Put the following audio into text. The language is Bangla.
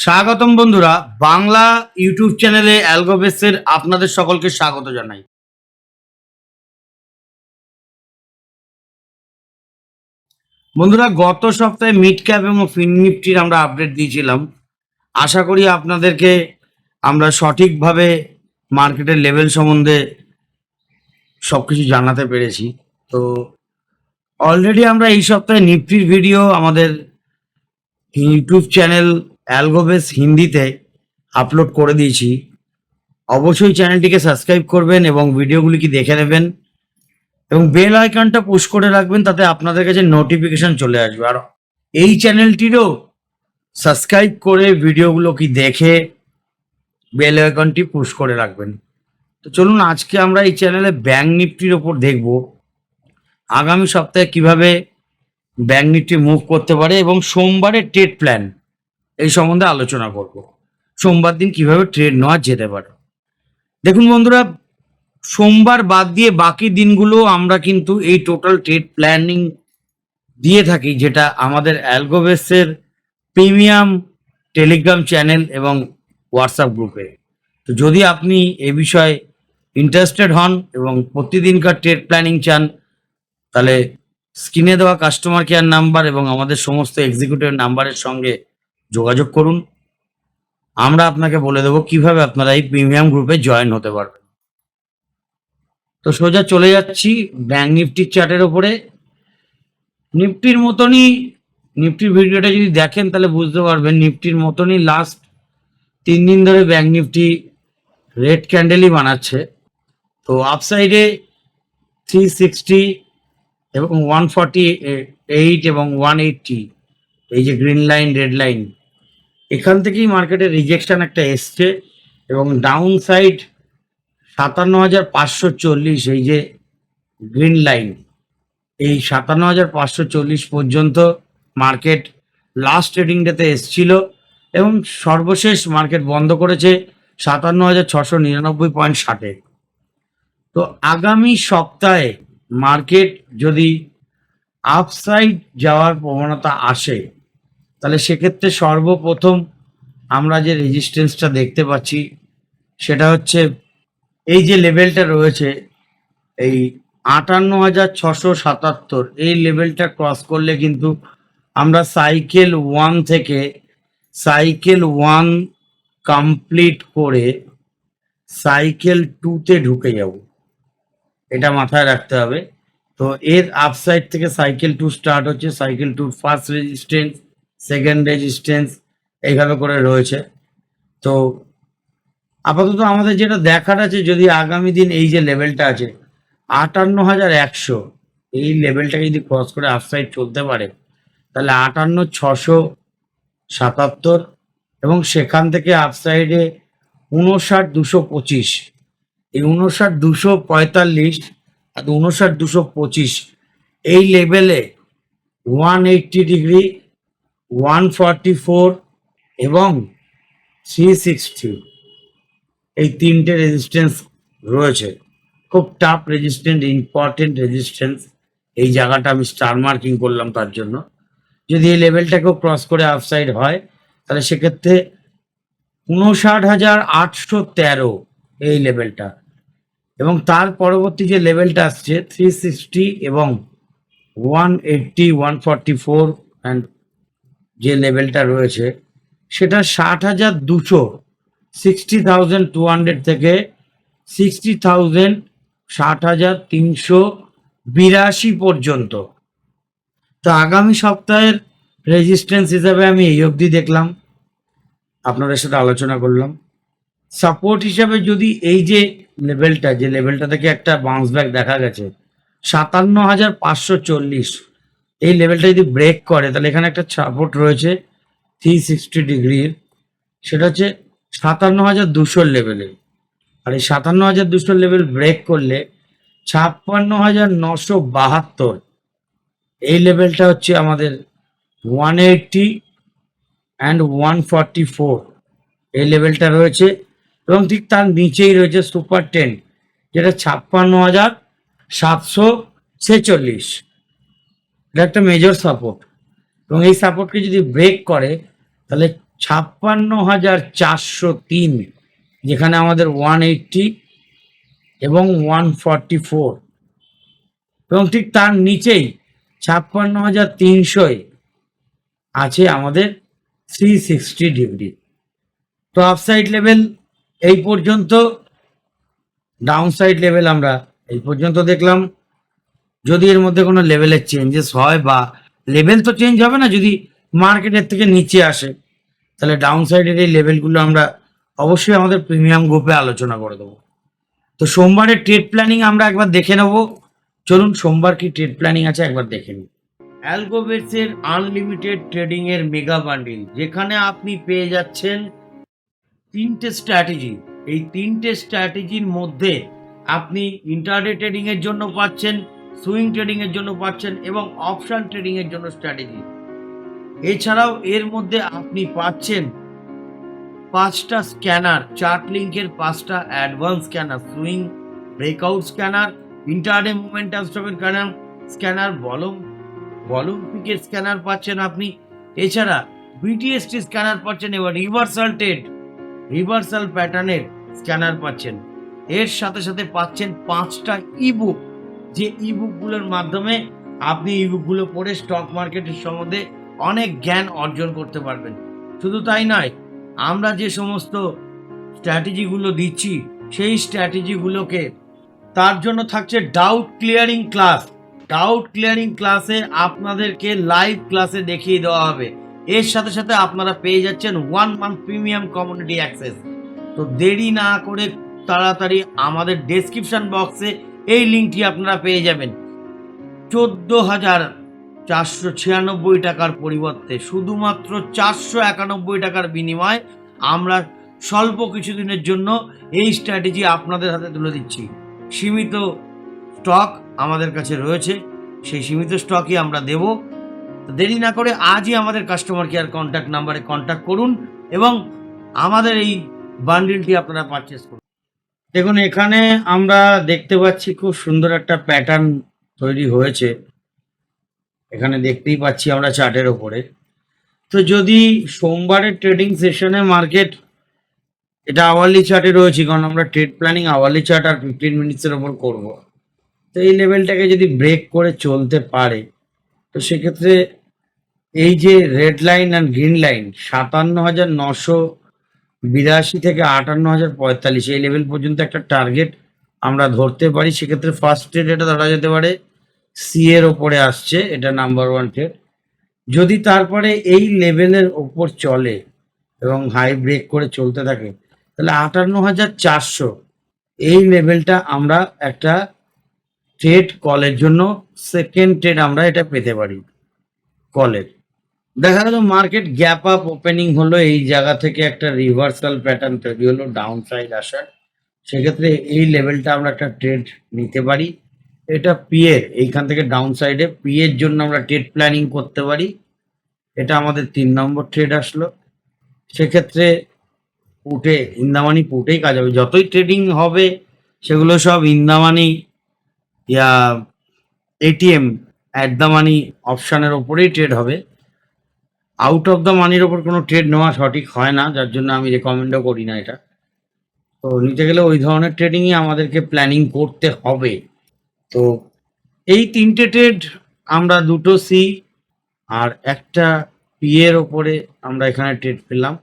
স্বাগতম বন্ধুরা, বাংলা ইউটিউব চ্যানেলে অ্যালগোবেসের আপনাদের সকলকে স্বাগত জানাই। বন্ধুরা, গত সপ্তাহে মিড ক্যাপ এবং ফিন নিফটির আমরা আপডেট দিয়েছিলাম। আশা করি আপনাদেরকে আমরা সঠিকভাবে মার্কেটের লেভেল সম্বন্ধে সবকিছু জানাতে পেরেছি। তো অলরেডি আমরা এই সপ্তাহে নিফটির ভিডিও আমাদের ইউটিউব চ্যানেল অ্যালগোবেস হিন্দিতে আপলোড করে দিয়েছি। অবশ্যই চ্যানেলটিকে সাবস্ক্রাইব করবেন এবং ভিডিওগুলি দেখে নেবেন এবং বেল আইকনটা পুশ করে রাখবেন, তাতে আপনাদের কাছে নোটিফিকেশন চলে আসবে। আর এই চ্যানেলটিরও সাবস্ক্রাইব করে ভিডিওগুলো দেখে বেল আইকনটি পুশ করে রাখবেন। তো চলুন, আজকে আমরা এই চ্যানেলে ব্যাংক নিফটির ওপর দেখব আগামী সপ্তাহে কিভাবে ব্যাংক নিফটি মুভ করতে পারে এবং সোমবারের ট্রেড প্ল্যান এই সম্বন্ধে আলোচনা করব। সোমবার দিন কিভাবে ট্রেড নেওয়া যেতে পারে। দেখুন বন্ধুরা, সোমবার বাদ দিয়ে বাকি দিনগুলো আমরা কিন্তু এই টোটাল ট্রেড প্ল্যানিং দিয়ে থাকি, যেটা আমাদের অ্যালগোবেসের প্রিমিয়াম টেলিগ্রাম চ্যানেল এবং হোয়াটসঅ্যাপ গ্রুপে। তো যদি আপনি এ বিষয়ে ইন্টারেস্টেড হন এবং প্রতিদিনকার ট্রেড প্ল্যানিং চান, তাহলে স্ক্রিনে দেওয়া কাস্টমার কেয়ার নাম্বার এবং আমাদের সমস্ত এক্সিকিউটিভ নাম্বারের সঙ্গে যোগাযোগ করুন। আমরা আপনাকে বলে দেবো কিভাবে আপনারা এই প্রিমিয়াম গ্রুপে জয়েন হতে পারবেন। তো সোজা চলে যাচ্ছি ব্যাংক নিফটির চার্টের ওপরে। নিফটির মতনই, নিফটির ভিডিওটা যদি দেখেন তাহলে বুঝতে পারবেন নিফটির মতনই লাস্ট 3 দিন ধরে ব্যাংক নিফটি রেড ক্যান্ডেলই বানাচ্ছে। তো আপসাইডে 360 এবং 148 এবং 180, এই যে গ্রিন লাইন রেড লাইন, এখান থেকেই মার্কেটের রিজেকশন একটা এসছে এবং ডাউন সাইড 57,540, এই যে গ্রিন লাইন, এই 57,540 পর্যন্ত মার্কেট লাস্ট ট্রেডিং ডেতে এসছিল এবং সর্বশেষ মার্কেট বন্ধ করেছে 57,699.60। তো আগামী সপ্তাহে মার্কেট যদি আপসাইড যাওয়ার প্রবণতা আসে, তাহলে সেক্ষেত্রে সর্বপ্রথম আমরা যে রেজিস্ট্যান্সটা দেখতে পাচ্ছি সেটা হচ্ছে এই যে লেভেলটা রয়েছে, এই 58,677, এই লেভেলটা ক্রস করলে কিন্তু আমরা সাইকেল 1 থেকে সাইকেল 1 কমপ্লিট করে সাইকেল 2তে ঢুকে যাব, এটা মাথায় রাখতে হবে। তো এর আপসাইড থেকে সাইকেল 2 স্টার্ট হচ্ছে, cycle 2 first resistance, second resistance, এইভাবে করে রয়েছে। তো আপাতত আমাদের যেটা দেখার আছে, যদি আগামী দিন এই যে লেভেলটা আছে 58,100, এই লেভেলটাকে যদি ক্রস করে আপসাইড চলতে পারে, তাহলে 58,677 এবং সেখান থেকে আপসাইডে 59,225, এই 59,245 আর 59,225, এই লেভেলে 180 ডিগ্রি, 144 এবং 360, এই তিনটে রেজিস্ট্যান্স রয়েছে। খুব টাফ রেজিস্ট্যান্স, ইম্পর্টেন্ট রেজিস্ট্যান্স। এই জায়গাটা আমি স্টার মার্কিং করলাম তার জন্য। যদি এই লেভেলটাকেও ক্রস করে আপসাইড হয়, তাহলে সেক্ষেত্রে 59,813, এই লেভেলটা, এবং তার পরবর্তী যে লেভেলটা আসছে 360 এবং 180, 144 অ্যান্ড যে লেভেলটা রয়েছে সেটা 60,200, 60,200 থেকে 60,000, 60,382 পর্যন্ত। তো আগামী সপ্তাহের রেজিস্ট্যান্স হিসাবে আমি এই অবধি দেখলাম, আপনাদের সাথে আলোচনা করলাম। সাপোর্ট হিসাবে যদি এই যে লেভেলটা, যে লেভেলটা থেকে একটা বাউন্স ব্যাক দেখা গেছে 57,540, এই লেভেলটা যদি ব্রেক করে, তাহলে এখানে একটা সাপোর্ট রয়েছে 360 ডিগ্রির, সেটা হচ্ছে 57,200 লেভেলে। আর এই 57,200 লেভেল ব্রেক করলে 56,972, এই লেভেলটা হচ্ছে আমাদের 180 অ্যান্ড 144, এই লেভেলটা রয়েছে। এবং ঠিক তার নিচেই রয়েছে সুপার 10, যেটা 56,746, এটা একটা মেজর সাপোর্ট। এবং এই সাপোর্টকে যদি ব্রেক করে, তাহলে 56,403, যেখানে আমাদের 180 এবং 144, এবং ঠিক তার নিচেই 56,300 আছে আমাদের 360 ডিগ্রি। তো আপসাইড লেভেল এই পর্যন্ত, ডাউন সাইড লেভেল আমরা এই পর্যন্ত দেখলাম। যদি এর মধ্যে কোনো লেভেলের চেঞ্জেস হয়, বা লেভেল তো চেঞ্জ হবে না যদি মার্কেটের থেকে নিচে আসে, তাহলে ডাউন সাইডের এই লেভেলগুলো আমরা অবশ্যই আমাদের প্রিমিয়াম গ্রুপে আলোচনা করে দেবো। তো সোমবারের ট্রেড প্ল্যানিং আমরা একবার দেখে নেব। চলুন সোমবার কি ট্রেড প্ল্যানিং আছে একবার দেখে নিই। অ্যালগোবেটসের আনলিমিটেড ট্রেডিং এর মেগা বান্ডিল, যেখানে আপনি পেয়ে যাচ্ছেন 3টে স্ট্র্যাটেজি। এই 3টে স্ট্র্যাটেজির মধ্যে আপনি ইন্টারডে ট্রেডিং এর জন্য পাচ্ছেন, সুইং ট্রেডিং এর জন্য পাচ্ছেন, এবং অপশন ট্রেডিং এর জন্য স্ট্র্যাটেজি। এছাড়াও এর মধ্যে আপনি পাচ্ছেন 5টা স্ক্যানার, চার্ট লিঙ্কের 5টা advance scanner, swing breakout scanner, intraday momentum স্টকের স্ক্যানার, ভলিউম পিকের স্ক্যানার পাচ্ছেন আপনি। এছাড়া বিটিএসটি স্ক্যানার পাচ্ছেন, এবার রিভার্সাল প্যাটার্নের স্ক্যানার পাচ্ছেন। এর সাথে সাথে পাচ্ছেন 5টা ইবুক, যে ইবুকগুলোর মাধ্যমে আপনি ইবুকগুলো পড়ে স্টক মার্কেটের সম্বন্ধে অনেক জ্ঞান অর্জন করতে পারবেন। শুধু তাই নয়, আমরা যে সমস্ত স্ট্র্যাটেজিগুলো দিচ্ছি সেই স্ট্র্যাটেজিগুলোকে, তার জন্য থাকছে doubt clearing class. Doubt clearing ক্লাসে আপনাদেরকে লাইভ ক্লাসে দেখিয়ে দেওয়া হবে। এর সাথে সাথে আপনারা পেয়ে যাচ্ছেন 1 মান্থ প্রিমিয়াম কমিউনিটি অ্যাক্সেস। তো দেরি না করে তাড়াতাড়ি আমাদের ডেসক্রিপশন বক্সে এই লিঙ্কটি আপনারা পেয়ে যাবেন। 14,496 টাকার পরিবর্তে শুধুমাত্র 491 টাকার বিনিময়ে আমরা স্বল্প কিছুদিনের জন্য এই স্ট্র্যাটেজি আপনাদের হাতে তুলে দিচ্ছি। সীমিত স্টক আমাদের কাছে রয়েছে, সেই সীমিত স্টকই আমরা দেব। দেরি না করে আজই আমাদের কাস্টমার কেয়ার কন্ট্যাক্ট নাম্বারে কন্ট্যাক্ট করুন এবং আমাদের এই বান্ডিলটি আপনারা পারচেস করুন। দেখুন, এখানে আমরা দেখতে পাচ্ছি খুব সুন্দর একটা প্যাটার্ন তৈরি হয়েছে, এখানে দেখতেই পাচ্ছি আমরা চার্টের ওপরে। তো যদি সোমবারের ট্রেডিং সেশনে মার্কেট, এটা আওয়ারলি চার্টে রয়েছে কারণ আমরা ট্রেড প্ল্যানিং আওয়ারলি চার্ট আর 15 মিনিটসের ওপর করব। তো এই লেভেলটাকে যদি ব্রেক করে চলতে পারে, তো সেক্ষেত্রে এই যে রেড লাইন আর গ্রিন লাইন 57,982 থেকে 58,045, এই লেভেল পর্যন্ত একটা টার্গেট আমরা ধরতে পারি। সেক্ষেত্রে ফার্স্ট ট্রেড এটা ধরা যেতে পারে সি এর ওপরে আসছে, এটা নাম্বার 1 ট্রেড। যদি তারপরে এই লেভেলের ওপর চলে এবং হাই ব্রেক করে চলতে থাকে, তাহলে 58,400 এই লেভেলটা আমরা একটা ট্রেড কলের জন্য সেকেন্ড ট্রেড আমরা এটা পেতে পারি কলের। দেখা গেল মার্কেট গ্যাপ আপ ওপেনিং হলো, এই জায়গা থেকে একটা রিভার্সাল প্যাটার্ন তৈরি হলো ডাউন সাইড আসার, সেক্ষেত্রে এই লেভেলটা আমরা একটা ট্রেড নিতে পারি। এটা পি এর, এইখান থেকে ডাউন সাইডে পি এর জন্য আমরা ট্রেড প্ল্যানিং করতে পারি। এটা আমাদের 3 নম্বর ট্রেড আসলো। সেক্ষেত্রে পুটে, ইন্দামানি পুটেই কাজ হবে। যতই ট্রেডিং হবে সেগুলো সব ইন্দামানি ইয়া এটিএম অ্যাট দ্য মানি অপশানের ওপরেই ট্রেড হবে। আউট অফ দ্য মানির ওপর কোনো ট্রেড নেওয়া সঠিক হয় না, যার জন্য আমি রেকমেন্ডও করি না এটা। তো নিতে গেলে ওই ধরনের ট্রেডিংই আমাদেরকে প্ল্যানিং করতে হবে। তো এই 3টে ট্রেড আমরা 2টো সি আর একটা পি এর ওপরে আমরা এখানে ট্রেড পেলাম।